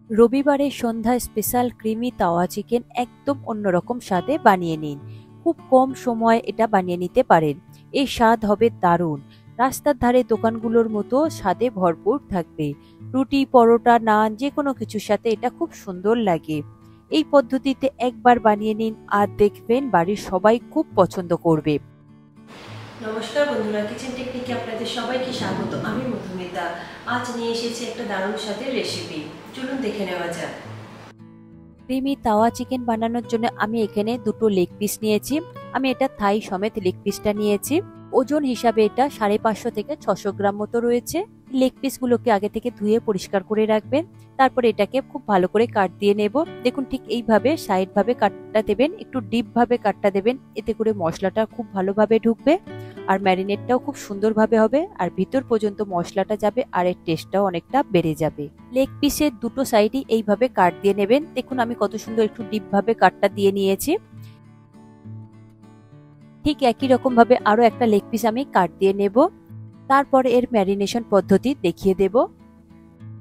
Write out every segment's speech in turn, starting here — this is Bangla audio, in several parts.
রবিবারের সন্ধ্যায় স্পেশাল ক্রিমি তাওয়া চিকেন একদম অন্যরকম স্বাদে বানিয়ে নিন। খুব কম সময়ে এটা বানিয়ে নিতে পারেন। এই স্বাদ হবে দারুণ। রাস্তার ধারে দোকানগুলোর মতো স্বাদে ভরপুর থাকবে। রুটি, পরোটা, নান যে কোনো কিছুর সাথে এটা খুব সুন্দর লাগে। এই পদ্ধতিতে একবার বানিয়ে নিন আর দেখবেন বাড়ির সবাই খুব পছন্দ করবে। নমস্কার বন্ধুরা, কিচেন টেকনিকে আপনাদের সবাইকে স্বাগত। আমি মধুমিতা। আজ নিয়ে এসেছি একটা দারুণ স্বাদের রেসিপি। চলুন দেখে নেওয়া যাক। ক্রিমি তাওয়া চিকেন বানানোর জন্য আমি এখানে দুটো লেগ পিস নিয়েছি। আমি এটা থাই সমেত লেগ পিসটা নিয়েছি। ওজন হিসাবে এটা 550 থেকে 600 গ্রাম মতো রয়েছে। লেগ পিসগুলোকে আগে থেকে ধুয়ে পরিষ্কার করে রাখবেন। তারপর এটাকে খুব ভালো করে কাট দিয়ে নেব। দেখুন ঠিক এইভাবে সাইড ভাবে কাটটা দেবেন, একটু ডিপ ভাবে কাটটা দেবেন, এতে করে মশলাটা খুব ভালোভাবে ঢুকবে আর ম্যারিনেটটাও খুব সুন্দরভাবে হবে আর ভিতর পর্যন্ত মশলাটা যাবে আর এর টেস্টটাও অনেকটা বেড়ে যাবে। লেগ পিসের দুটো সাইডই এইভাবে কাট দিয়ে নেবেন। দেখুন আমি কত সুন্দর একটু ডিপ ভাবে কাটটা দিয়ে নিয়েছি। ঠিক একই রকম ভাবে আরো একটা লেগ পিস আমি কাট দিয়ে নেব। তারপর এর ম্যারিনেশন পদ্ধতি দেখিয়ে দেব।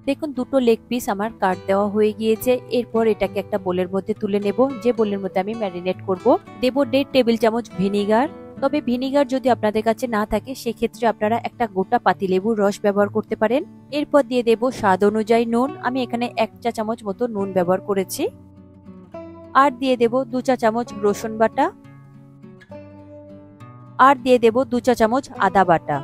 দেখুন দুটো লেগ পিস আমার কাট দেওয়া হয়ে গিয়েছে। এরপর এটাকে একটা বোলের মধ্যে তুলে নেব। যে বোলের মধ্যে আমি ম্যারিনেট করব, দেব 1.5 টেবিল চামচ ভিনিগার। তবে ভিনিগার যদি আপনাদের কাছে না থাকে সেক্ষেত্রে আপনারা একটা গোটা পাতিলেবুর রস ব্যবহার করতে পারেন। এরপর দিয়ে দেব স্বাদ অনুযায়ী নুন। আমি এখানে 1 চা চামচ মতো নুন ব্যবহার করেছি। আর দিয়ে দেব 2 চা চামচ রসুন বাটা। আর দিয়ে দেব 2 চা চামচ আদা বাটা।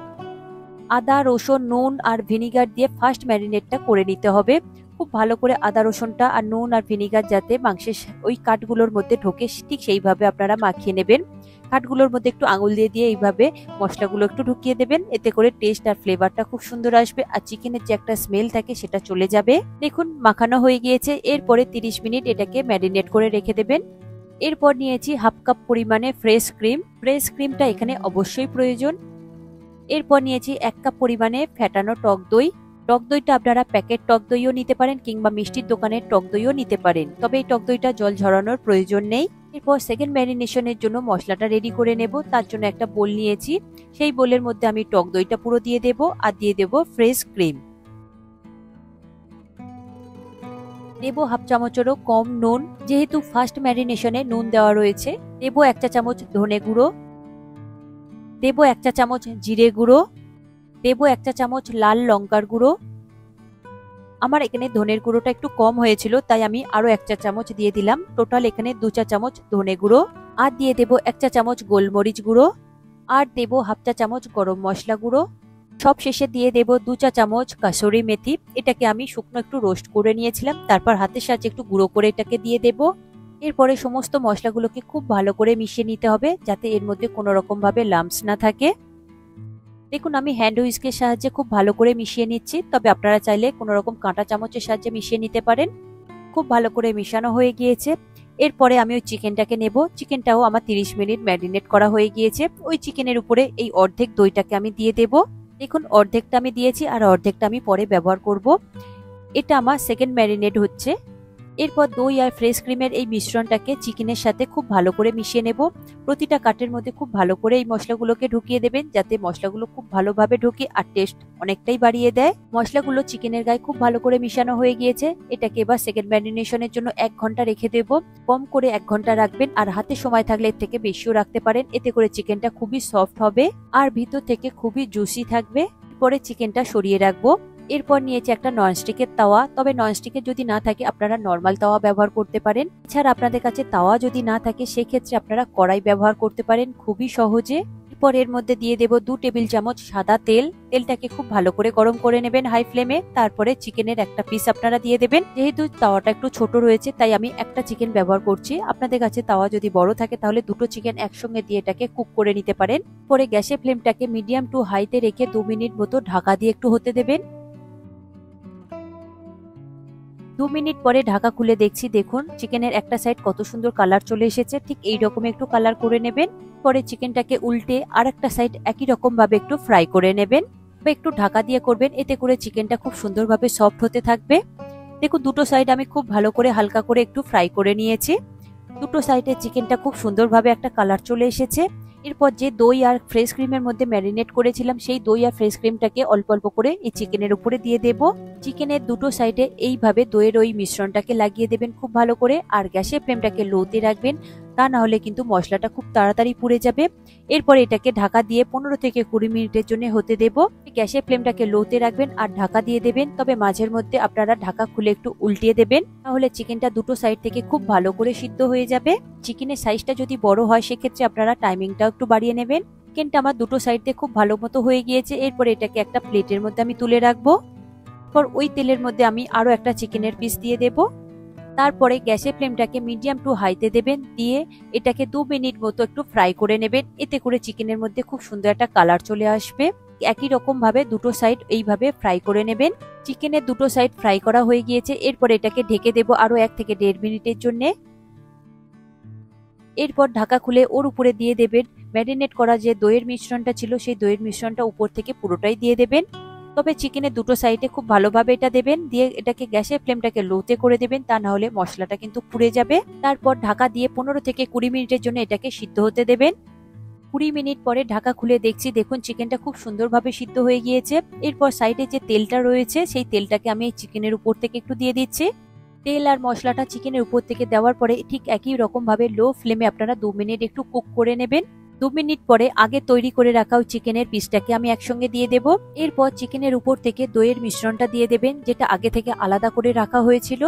আদা, রসুন, নুন আর ভিনিগার দিয়ে ফার্স্ট ম্যারিনেটটা করে নিতে হবে। খুব ভালো করে আদা রসুনটা আর নুন আর ভিনিগার যাতে মাংসের ওই কাঠগুলোর মধ্যে ঢোকে ঠিক সেইভাবে আপনারা মাখিয়ে নেবেন। কাঠগুলোর মধ্যে একটু আঙুল দিয়ে দিয়ে এইভাবে মশলাগুলো একটু ঢুকিয়ে দেবেন। এতে করে টেস্ট আর ফ্লেভারটা খুব সুন্দর আসবে আর চিকেনের যে একটা স্মেল থাকে সেটা চলে যাবে। দেখুন মাখানো হয়ে গিয়েছে। এরপরে 30 মিনিট এটাকে ম্যারিনেট করে রেখে দেবেন। এরপর নিয়েছি হাফ কাপ পরিমাণে ফ্রেশ ক্রিম। ফ্রেশ ক্রিমটা এখানে অবশ্যই প্রয়োজন। এরপর নিয়েছি 1 কাপ পরিমাণে ফ্যাটানো টক দই। টক দইটা আপনারা প্যাকেট টক দইও নিতে পারেন কিংবা মিষ্টির দোকানের টক দইও নিতে পারেন, তবে এই টক দইটা জল ঝরানোর প্রয়োজন নেই। এরপর সেকেন্ড ম্যারিনেশনের জন্য মশলাটা রেডি করে নেব। তার জন্য একটা বোল নিয়েছি। সেই বোলের মধ্যে আমি টক দইটা পুরো দিয়ে দেব আর দিয়ে দেব ফ্রেশ ক্রিম। দেব হাফ চামচেরও কম নুন, যেহেতু ফার্স্ট ম্যারিনেশনে নুন দেওয়া রয়েছে। দেব 1 চা চামচ ধনে গুঁড়ো। দেব 1 চা চামচ জিরে গুঁড়ো। দেব 1 চা চামচ লাল লঙ্কার গুঁড়ো। আমার এখানে ধনের গুঁড়োটা একটু কম হয়েছিল তাই আমি আরো 1 চা চামচ দিয়ে দিলাম। টোটাল এখানে 2 চা চামচ ধনে গুঁড়ো। আর দিয়ে দেব 1 চা চামচ গোলমরিচ গুঁড়ো। আর দেব হাফ চা চামচ গরম মশলা গুঁড়ো। সব শেষে দিয়ে দেব 2 চা চামচ কাসুরি মেথি। এটাকে আমি শুকনো একটু রোস্ট করে নিয়েছিলাম, তারপর হাতের সাহায্যে একটু গুঁড়ো করে এটাকে দিয়ে দেব। এরপরে সমস্ত মশলাগুলোকে খুব ভালো করে মিশিয়ে নিতে হবে যাতে এর মধ্যে কোনো রকম ভাবে লাম্পস না থাকে। দেখুন আমি হ্যান্ড হুইস্কের সাহায্যে খুব ভালো করে মিশিয়ে নিচ্ছি, তবে আপনারা চাইলে কোনো রকম কাঁটা চামচের সাহায্যে মিশিয়ে নিতে পারেন। খুব ভালো করে মিশানো হয়ে গিয়েছে। এরপরে আমি ওই চিকেনটাকে নেব। চিকেনটাও আমার 30 মিনিট ম্যারিনেট করা হয়ে গিয়েছে। ওই চিকেনের উপরে এই অর্ধেক দইটাকে আমি দিয়ে দেব। দেখুন অর্ধেকটা আমি দিয়েছি আর অর্ধেকটা আমি পরে ব্যবহার করব। এটা আমার সেকেন্ড ম্যারিনেট হচ্ছে। এরপর দই আর ফ্রেশ ক্রিমের এই মিশ্রণটাকে চিকেনের সাথে খুব ভালো করে মিশিয়ে নেব। প্রতিটা কাটের মধ্যে খুব ভালো করে এই মশলাগুলোকে ঢুকিয়ে দেবেন যাতে মশলাগুলো খুব ভালোভাবে ঢোকে আর টেস্ট অনেকটাই বাড়িয়ে দেয়। মশলাগুলো চিকেনের গায়ে খুব ভালো করে মিশানো হয়ে গিয়েছে। এটাকে এবার সেকেন্ড ম্যারিনেশনের জন্য 1 ঘন্টা রেখে দেব। কম করে 1 ঘন্টা রাখবেন আর হাতে সময় থাকলে এর থেকে বেশিও রাখতে পারেন। এতে করে চিকেনটা খুবই সফট হবে আর ভিতর থেকে খুবই জুসি থাকবে। পরে চিকেনটা সরিয়ে রাখবো। এরপর নিয়েছি একটা ননস্টিকের তাওয়া। তবে ননস্টিকের যদি না থাকে আপনারা নর্মাল তাওয়া ব্যবহার করতে পারেন। এছাড়া আপনাদের কাছে তাওয়া যদি না থাকে সেক্ষেত্রে আপনারা কড়াই ব্যবহার করতে পারেন খুবই সহজে। এরপর এর মধ্যে দিয়ে দেব 2 টেবিল চামচ সাদা তেল। তেলটাকে খুব ভালো করে গরম করে নেবেন হাই ফ্লেমে। তারপরে চিকেনের একটা পিস আপনারা দিয়ে দেবেন। যেহেতু তাওয়াটা একটু ছোট রয়েছে তাই আমি একটা চিকেন ব্যবহার করছি। আপনাদের কাছে তাওয়া যদি বড় থাকে তাহলে দুটো চিকেন একসঙ্গে দিয়ে এটাকে কুক করে নিতে পারেন। পরে গ্যাসের ফ্লেমটাকে মিডিয়াম টু হাইতে রেখে 2 মিনিট মতো ঢাকা দিয়ে একটু হতে দেবেন। 2 মিনিট পরে ঢাকা খুলে দেখছি, দেখুন চিকেনের একটা সাইড কত সুন্দর কালার চলে এসেছে। ঠিক এই রকম একটু কালার করে নেবেন। পরে চিকেনটাকে উল্টে আর একটা সাইড একই রকম ভাবে একটু ফ্রাই করে নেবেন। একটু ঢাকা দিয়ে করবেন, এতে করে চিকেনটা খুব সুন্দরভাবে সফট হতে থাকবে। দেখুন দুটো সাইড আমি খুব ভালো করে হালকা করে একটু ফ্রাই করে নিয়েছি। দুটো সাইডে চিকেনটা খুব সুন্দরভাবে একটা কালার চলে এসেছে। এরপর যে দই আর ফ্রেশ ক্রিমের মধ্যে ম্যারিনেট করেছিলাম সেই দই আর ফ্রেশ ক্রিমটাকে অল্প অল্প করে এই চিকেনের উপরে দিয়ে দেব। চিকেনের দুটো সাইডে এইভাবে দইয়ের ওই মিশ্রণটাকে লাগিয়ে দেবেন খুব ভালো করে, আর গ্যাসের ফ্লেমটাকে লোতে রাখবেন, তা না হলে কিন্তু মশলাটা খুব তাড়াতাড়ি পুড়ে যাবে। এরপর এটাকে ঢাকা দিয়ে 15 থেকে 20 মিনিটের জন্য হতে দেব। গ্যাসের ফ্লেমটাকে লোতে রাখবেন আর ঢাকা দিয়ে দেবেন, তবে মাঝের মধ্যে আপনারা ঢাকা খুলে একটু উল্টিয়ে দেবেন, তাহলে চিকেনটা দুটো সাইড থেকে খুব ভালো করে সিদ্ধ হয়ে যাবে। চিকেনের সাইজটা যদি বড় হয় সেক্ষেত্রে আপনারা টাইমিংটা একটু বাড়িয়ে নেবেন। চিকেনটা আমার দুটো সাইড দিয়ে খুব ভালো মতো হয়ে গিয়েছে। এরপর এটাকে একটা প্লেটের মধ্যে আমি তুলে রাখবো। এরপর ওই তেলের মধ্যে আমি আরো একটা চিকেনের পিস দিয়ে দেব। তারপরে গ্যাসের ফ্লেমটাকে মিডিয়াম টু হাইতে দেবেন, দিয়ে এটাকে 2 মিনিট মতো একটু ফ্রাই করে নেবেন। এতে করে চিকেনের মধ্যে খুব সুন্দর একটা কালার চলে আসবে। একই রকম ভাবে দুটো সাইড এইভাবে ফ্রাই করে নেবেন। চিকেনের দুটো সাইড ফ্রাই করা হয়ে গিয়েছে। এরপর এটাকে ঢেকে দেব আরো 1 থেকে 1.5 মিনিটের জন্য। এরপর ঢাকা খুলে ওর উপরে দিয়ে দেবেন ম্যারিনেট করা যে দইয়ের মিশ্রণটা ছিল, সেই দইয়ের মিশ্রণটা উপর থেকে পুরোটাই দিয়ে দেবেন। তবে চিকেনের দুটো সাইডে খুব ভালোভাবে এটা দেবেন, দিয়ে এটাকে গ্যাসের ফ্লেমটাকে লোতে করে দেবেন, তা না হলে মশলাটা কিন্তু পুড়ে যাবে। তারপর ঢাকা দিয়ে 15 থেকে 20 মিনিটের জন্য এটাকে সিদ্ধ হতে দেবেন। 20 মিনিট পরে ঢাকা খুলে দেখছি, দেখুন চিকেনটা খুব সুন্দরভাবে সিদ্ধ হয়ে গিয়েছে। এরপর সাইডে যে তেলটা রয়েছে সেই তেলটাকে আমি চিকেনের উপর থেকে একটু দিয়ে দিচ্ছি। তেল আর মশলাটা চিকেনের উপর থেকে দেওয়ার পরে ঠিক একই রকম ভাবে লো ফ্লেমে আপনারা 2 মিনিট একটু কুক করে নেবেন। 2 মিনিট পরে আগে তৈরি করে রাখা ওই চিকেনের পিসটাকে আমি একসঙ্গে দিয়ে দেব। এরপর চিকেনের উপর থেকে দইয়ের মিশ্রণটা দিয়ে দেবেন, যেটা আগে থেকে আলাদা করে রাখা হয়েছিল।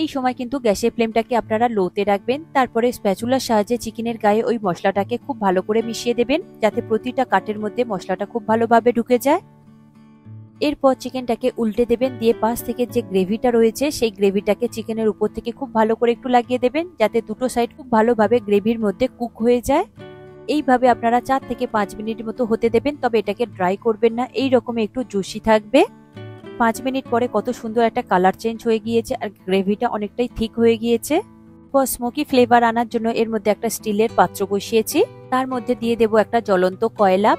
এই সময় কিন্তু গ্যাসের ফ্লেমটাকে আপনারা লোতে রাখবেন। তারপরে স্প্যাচুলার সাহায্যে চিকেনের গায়ে ওই মশলাটাকে খুব ভালো করে মিশিয়ে দেবেন, যাতে প্রতিটা কাটের মধ্যে মশলাটা খুব ভালোভাবে ঢুকে যায়। এরপর চিকেনটাকে উল্টে দেবেন, দিয়ে পাশ থেকে যে গ্রেভিটা রয়েছে সেই গ্রেভিটাকে চিকেনের উপর থেকে খুব ভালো করে একটু লাগিয়ে দেবেন, যাতে দুটো সাইড খুব ভালোভাবে গ্রেভির মধ্যে কুক হয়ে যায়। এইভাবে আপনারা 4 থেকে 5 মিনিট মতো হতে দেবেন, তবে এটাকে ড্রাই করবেন না, এই রকম একটু জুসি থাকবে। 5 মিনিট পরে কত সুন্দর একটা কালার চেঞ্জ হয়ে গিয়েছে আর গ্রেভিটা অনেকটাই ঠিক হয়ে গিয়েছে। স্মোকি ফ্লেভার আনার জন্য এর মধ্যে একটা স্টিলের পাত্র বসিয়েছি, তার মধ্যে দিয়ে দেব একটা জ্বলন্ত কয়লা।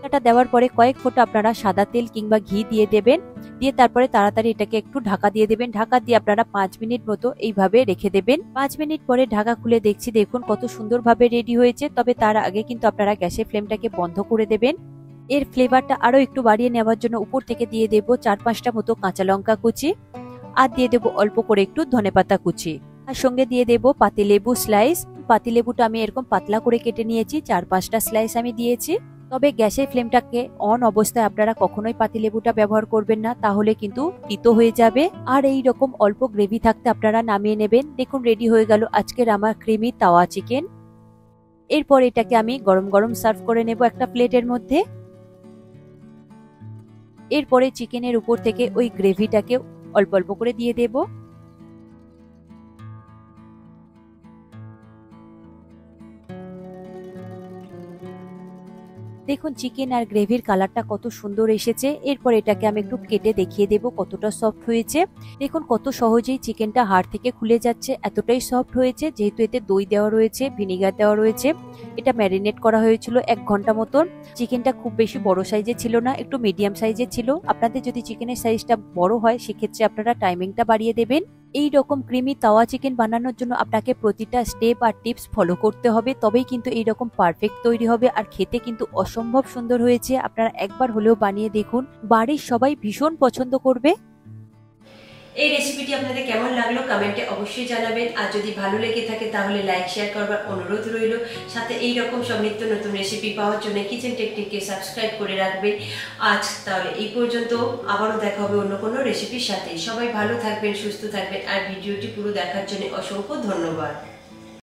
এটা দেওয়ার পরে কয়েক ফোঁটা আপনারা সাদা তেল কিংবা ঘি দিয়ে দেবেন, দিয়ে তারপরে তাড়াতাড়ি এটাকে একটু ঢাকা দিয়ে দেবেন। ঢাকা দিয়ে আপনারা 5 মিনিট মতো এইভাবে রেখে দেবেন। 5 মিনিট পরে ঢাকা খুলে দেখছি, দেখুন কত সুন্দরভাবে রেডি হয়েছে। তবে তার আগে কিন্তু আপনারা গ্যাসের ফ্লেমটাকে বন্ধ করে দেবেন। এর ফ্লেভারটা আরো একটু বাড়িয়ে নেওয়ার জন্য উপর থেকে দিয়ে দেব 4-5টা মতো কাঁচা লঙ্কা কুচি, আর দিয়ে দেব অল্প করে একটু ধনেপাতা কুচি, আর সঙ্গে দিয়ে দেব পাতিলেবু স্লাইস। পাতিলেবুটা আমি এরকম পাতলা করে কেটে নিয়েছি, 4-5টা স্লাইস আমি দিয়েছি। তবে গ্যাসের ফ্লেমটাকে অন অবস্থায় আপনারা কখনোই পাতিলেবুটা ব্যবহার করবেন না, তাহলে কিন্তু তিতো হয়ে যাবে। আর এই রকম অল্প গ্রেভি থাকতে আপনারা নামিয়ে নেবেন। দেখুন রেডি হয়ে গেল আজকের আমার ক্রিমি তাওয়া চিকেন। এরপর এটাকে আমি গরম গরম সার্ভ করে নেব একটা প্লেটের মধ্যে। এরপরে চিকেনের উপর থেকে ওই গ্রেভিটাকে অল্প অল্প করে দিয়ে দেব। দেখুন চিকেন আর গ্রেভির কালারটা কত সুন্দর এসেছে। এরপর এটাকে আমি একটু কেটে দেখিয়ে দেব কতটা সফট হয়েছে। দেখুন কত সহজেই চিকেনটা হাড় থেকে খুলে যাচ্ছে, এতটাই সফট হয়েছে। যেহেতু এতে দই দেওয়া রয়েছে, ভিনিগার দেওয়া রয়েছে, এটা ম্যারিনেট করা হয়েছিল 1 ঘন্টা মতন। চিকেনটা খুব বেশি বড় সাইজের ছিল না, একটু মিডিয়াম সাইজের ছিল। আপনাদের যদি চিকেনের সাইজটা বড় হয় সেক্ষেত্রে আপনারা টাইমিংটা বাড়িয়ে দেবেন। এই রকম ক্রিমি তাওয়া চিকেন বানানোর জন্য আপনাকে প্রতিটা স্টেপ আর টিপস ফলো করতে হবে, তবেই কিন্তু এই রকম পারফেক্ট তৈরি হবে। আর খেতে কিন্তু অসম্ভব সুন্দর হয়েছে। আপনারা একবার হলেও বানিয়ে দেখুন, বাড়ির সবাই ভীষণ পছন্দ করবে। এই রেসিপিটি আপনাদের কেমন লাগলো কমেন্টে অবশ্যই জানাবেন। আর যদি ভালো লেগে থাকে তাহলে লাইক শেয়ার করবার অনুরোধ রইল। সাথে এই রকম সব নিত্য নতুন রেসিপি পাওয়ার জন্য কিচেন টেকনিককে সাবস্ক্রাইব করে রাখবেন। আজ তাহলে এই পর্যন্ত, আবারও দেখা হবে অন্য কোনো রেসিপির সাথে। সবাই ভালো থাকবেন, সুস্থ থাকবেন, আর ভিডিওটি পুরো দেখার জন্য অসংখ্য ধন্যবাদ।